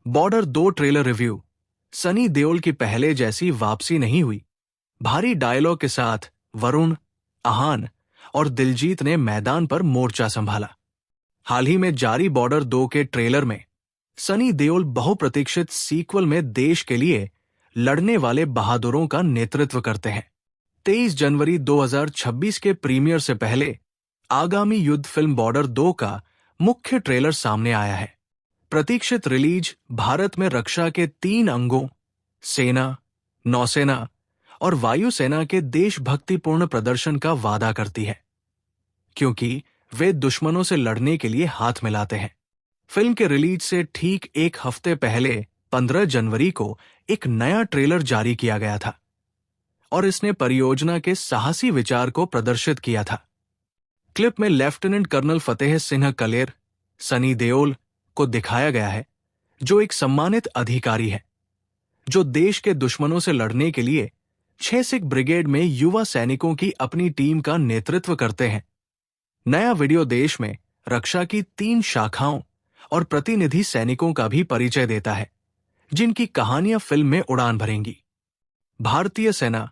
Border 2 trailer review. Sunny Deol की पहले जैसी वापसी नहीं हुई। भारी डायलॉग के साथ वरुण, आहान और दिलजीत ने मैदान पर मोर्चा संभाला। हाल ही में जारी बॉर्डर 2 के ट्रेलर में सनी देओल बहुप्रतीक्षित सीक्वल में देश के लिए लड़ने वाले बहादुरों का नेतृत्व करते हैं। 23 जनवरी 2026 के प्रीमियर से पहले आगामी युद्ध फिल्म बॉर्डर 2 का मुख्य ट्रेलर सामने आया है। प्रतीक्षित रिलीज भारत में रक्षा के 3 अंगों सेना, नौसेना और वायुसेना के देशभक्तिपूर्ण प्रदर्शन का वादा करती है, क्योंकि वे दुश्मनों से लड़ने के लिए हाथ मिलाते हैं। फिल्म के रिलीज से ठीक एक हफ्ते पहले 15 जनवरी को एक नया ट्रेलर जारी किया गया था और इसने परियोजना के साहसी विचार को प्रदर्शित किया था। क्लिप में लेफ्टिनेंट कर्नल फतेह सिंह कलेर, सनी देओल को दिखाया गया है, जो एक सम्मानित अधिकारी है जो देश के दुश्मनों से लड़ने के लिए 6 सिख ब्रिगेड में युवा सैनिकों की अपनी टीम का नेतृत्व करते हैं। नया वीडियो देश में रक्षा की 3 शाखाओं और प्रतिनिधि सैनिकों का भी परिचय देता है, जिनकी कहानियां फिल्म में उड़ान भरेंगी। भारतीय सेना,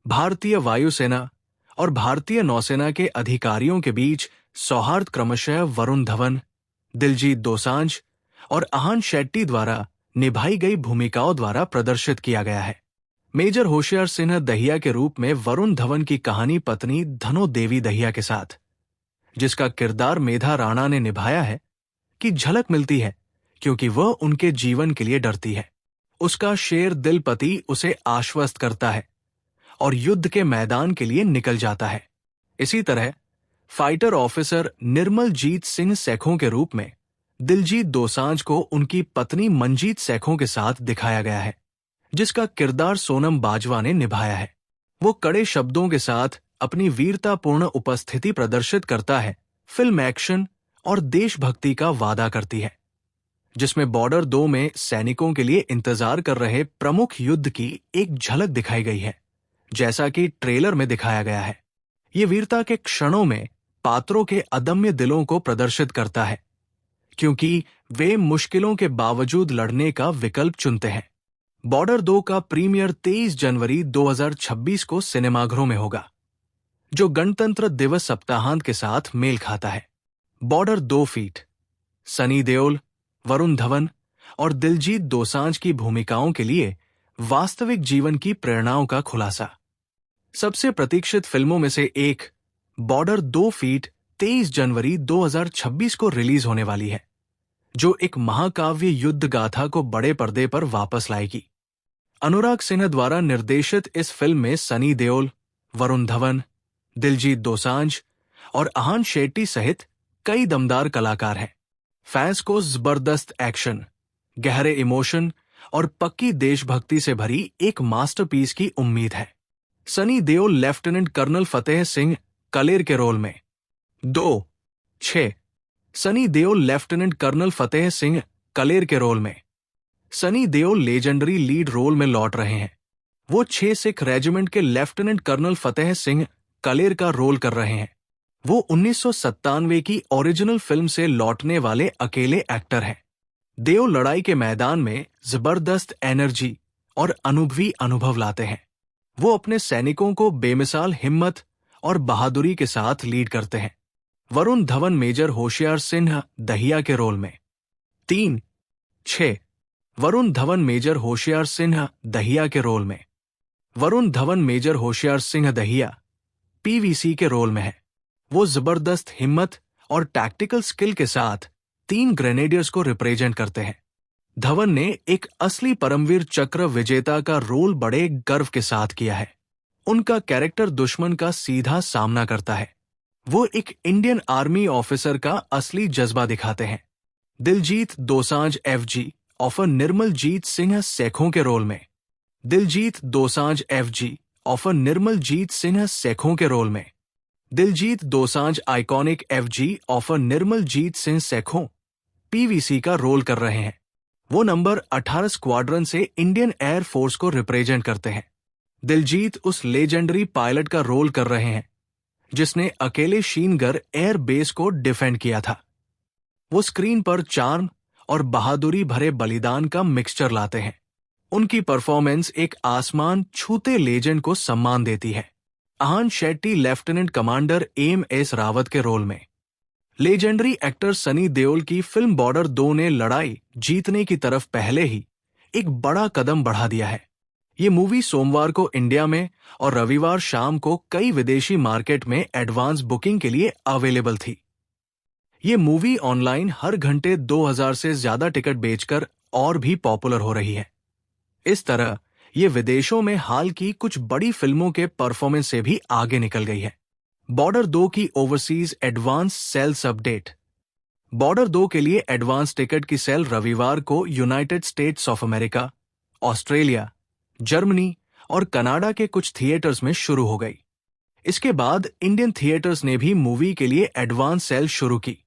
भारतीय वायुसेना और भारतीय नौसेना के अधिकारियों के बीच सौहार्द क्रमशः वरुण धवन, दिलजीत दोसांझ और आहान शेट्टी द्वारा निभाई गई भूमिकाओं द्वारा प्रदर्शित किया गया है। मेजर होशियार सिंह दहिया के रूप में वरुण धवन की कहानी पत्नी धनो देवी दहिया के साथ, जिसका किरदार मेधा राणा ने निभाया है, की झलक मिलती है, क्योंकि वह उनके जीवन के लिए डरती है। उसका शेर दिल पति उसे आश्वस्त करता है और युद्ध के मैदान के लिए निकल जाता है। इसी तरह फाइटर ऑफिसर निर्मल जीत सिंह सेखों के रूप में दिलजीत दोसांझ को उनकी पत्नी मंजीत सेखों के साथ दिखाया गया है, जिसका किरदार सोनम बाजवा ने निभाया है। वो कड़े शब्दों के साथ अपनी वीरतापूर्ण उपस्थिति प्रदर्शित करता है। फिल्म एक्शन और देशभक्ति का वादा करती है, जिसमें बॉर्डर 2 में सैनिकों के लिए इंतजार कर रहे प्रमुख युद्ध की एक झलक दिखाई गई है, जैसा कि ट्रेलर में दिखाया गया है। ये वीरता के क्षणों में पात्रों के अदम्य दिलों को प्रदर्शित करता है, क्योंकि वे मुश्किलों के बावजूद लड़ने का विकल्प चुनते हैं। बॉर्डर 2 का प्रीमियर 23 जनवरी 2026 को सिनेमाघरों में होगा, जो गणतंत्र दिवस सप्ताहांत के साथ मेल खाता है। Border 2 feet. सनी देओल, वरुण धवन और दिलजीत दोसांझ की भूमिकाओं के लिए वास्तविक जीवन की प्रेरणाओं का खुलासा। सबसे प्रतीक्षित फिल्मों में से एक बॉर्डर 2 फीट 23 जनवरी 2026 को रिलीज होने वाली है, जो एक महाकाव्य युद्ध गाथा को बड़े पर्दे पर वापस लाएगी। अनुराग सिन्हा द्वारा निर्देशित इस फिल्म में सनी देओल, वरुण धवन, दिलजीत दोसांझ और आहान शेट्टी सहित कई दमदार कलाकार हैं। फैंस को जबरदस्त एक्शन, गहरे इमोशन और पक्की देशभक्ति से भरी एक मास्टरपीस की उम्मीद है। सनी देओल लेफ्टिनेंट कर्नल फतेह सिंह कलेर के रोल में। 2-6 सनी देओल लेफ्टिनेंट कर्नल फतेह सिंह कलेर के रोल में। Sunny Deol legendary lead role में लौट रहे हैं। वो 6 सिख रेजिमेंट के लेफ्टिनेंट कर्नल फतेह सिंह कलेर का रोल कर रहे हैं। वो 1997 की ओरिजिनल फिल्म से लौटने वाले अकेले एक्टर हैं। देओल लड़ाई के मैदान में जबरदस्त एनर्जी और अनुभवी अनुभव लाते हैं। वो अपने सैनिकों को बेमिसाल हिम्मत और बहादुरी के साथ लीड करते हैं। वरुण धवन मेजर होशियार सिंह दहिया के रोल में। 3-6 वरुण धवन मेजर होशियार सिंह दहिया के रोल में। वरुण धवन मेजर होशियार सिंह दहिया पीवीसी के रोल में है। वो जबरदस्त हिम्मत और टैक्टिकल स्किल के साथ 3 ग्रेनेडियर्स को रिप्रेजेंट करते हैं। धवन ने एक असली परमवीर चक्र विजेता का रोल बड़े गर्व के साथ किया है। उनका कैरेक्टर दुश्मन का सीधा सामना करता है। वो एक इंडियन आर्मी ऑफिसर का असली जज्बा दिखाते हैं। दिलजीत दोसांझ एफजी ऑफर निर्मल जीत सिंह सेखों के रोल में। दिलजीत दोसांझ एफजी ऑफर निर्मल जीत सिंह सेखों के रोल में। Diljit Dosanjh iconic FG offer Nirmal Jit Singh Sekhon PVC का रोल कर रहे हैं। वो नंबर 18 स्क्वाड्रन से इंडियन एयर फोर्स को रिप्रेजेंट करते हैं। दिलजीत उस लेजेंडरी पायलट का रोल कर रहे हैं जिसने अकेले श्रीनगर एयर बेस को डिफेंड किया था। वो स्क्रीन पर चार्म और बहादुरी भरे बलिदान का मिक्सचर लाते हैं। उनकी परफॉर्मेंस एक आसमान छूते लेजेंड को सम्मान देती है। Ahan Shetty lieutenant commander MS. Rawat के रोल में। लेजेंडरी एक्टर सनी देओल की फिल्म बॉर्डर 2 ने लड़ाई जीतने की तरफ पहले ही एक बड़ा कदम बढ़ा दिया है। ये मूवी सोमवार को इंडिया में और रविवार शाम को कई विदेशी मार्केट में एडवांस बुकिंग के लिए अवेलेबल थी। ये मूवी ऑनलाइन हर घंटे 2000 से ज्यादा टिकट बेचकर और भी पॉपुलर हो रही है। इस तरह ये विदेशों में हाल की कुछ बड़ी फिल्मों के परफॉर्मेंस से भी आगे निकल गई है। बॉर्डर 2 की overseas advance sales update. Border 2 के लिए एडवांस टिकट की सेल रविवार को United States of America, Australia, Germany और कनाडा के कुछ थिएटर्स में शुरू हो गई। इसके बाद इंडियन थिएटर्स ने भी मूवी के लिए एडवांस सेल शुरू की।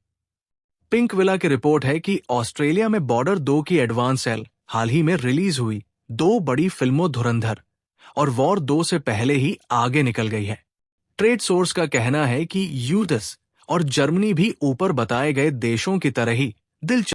पिंक विला की रिपोर्ट है कि ऑस्ट्रेलिया में बॉर्डर 2 की एडवांस सेल हाल ही में रिलीज हुई 2 बड़ी फिल्मों धुरंधर और वॉर 2 से पहले ही आगे निकल गई है। ट्रेड सोर्स का कहना है कि यूएस और जर्मनी भी ऊपर बताए गए देशों की तरह ही दिलचस्प